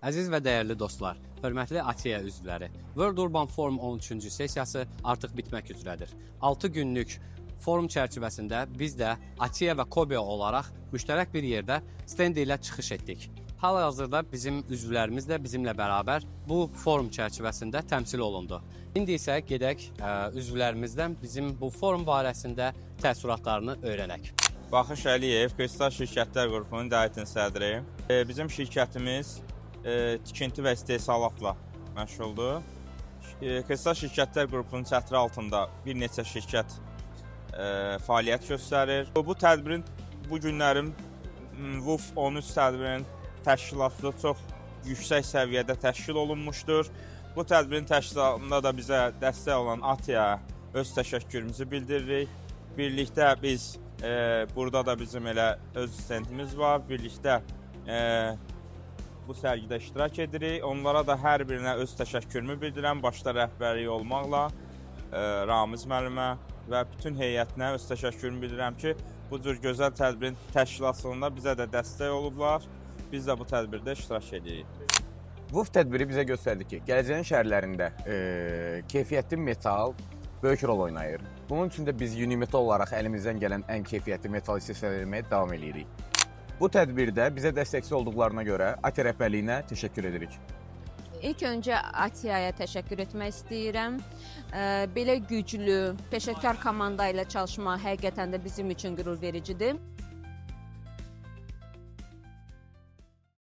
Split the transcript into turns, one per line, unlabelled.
Əziz və dəyərli dostlar, hörmətli ATİA üzvləri, World Urban Forum 13-cü sessiyası artıq bitmək üzrədir. 6 günlük forum çərçivəsində biz də ATİA və KOBE olaraq müştərək bir yerdə stend ilə çıxış etdik. Hal-hazırda bizim üzvlərimiz də bizimlə bərabər bu forum çərçivəsində təmsil olundu. İndi isə gedək üzvlərimizdən bizim bu forum barəsində təəssüratlarını öyrənək.
Baxış Əliyev, Kristal Şirkətlər Qrupunun idarəetinin sədriyim. Bizim şirkətimiz tikinti və istehsalatla məşğuldur. Kristal Şirkətlər Qrupunun çətri altında bir neçə şirkət fəaliyyət göstərir. Bu tədbirin, bu günlərin WUF 13 tədbirin təşkilatı çox yüksək səviyyədə təşkil olunmuşdur. Bu tədbirin təşkilatında da bizə dəstək olan ATİA öz təşəkkürümüzü bildiririk. Birlikdə biz, burada da bizim elə öz stendimiz var. Birlikdə bu sərgidə iştirak edirik. Onlara da hər birinə öz təşəkkürümü bildirirəm. Başda rəhbərlik olmaqla Ramiz müəllimə və bütün heyətinə öz təşəkkürümü bildirirəm ki, bu cür gözəl tədbirin təşkilatçılığında bizə də dəstək olublar. Biz də bu tədbirdə iştirak edirik.
WUF tədbiri bizə göstərdi ki, gələcəyin şəhərlərində keyfiyyətli metal böyük rol oynayır. Bunun üçün də biz Unimetal olaraq əlimizdən gələn ən keyfiyyətli metal istehsal etməyə davam edirik. Bu tədbirdə bizə dəstəkçi olduqlarına görə ATİA rəhbərliyinə təşəkkür edirik.
İlk öncə ATİA-ya təşəkkür etmək istəyirəm. Belə güclü, peşəkar komanda ilə çalışmaq həqiqətən də bizim üçün qürur vericidir.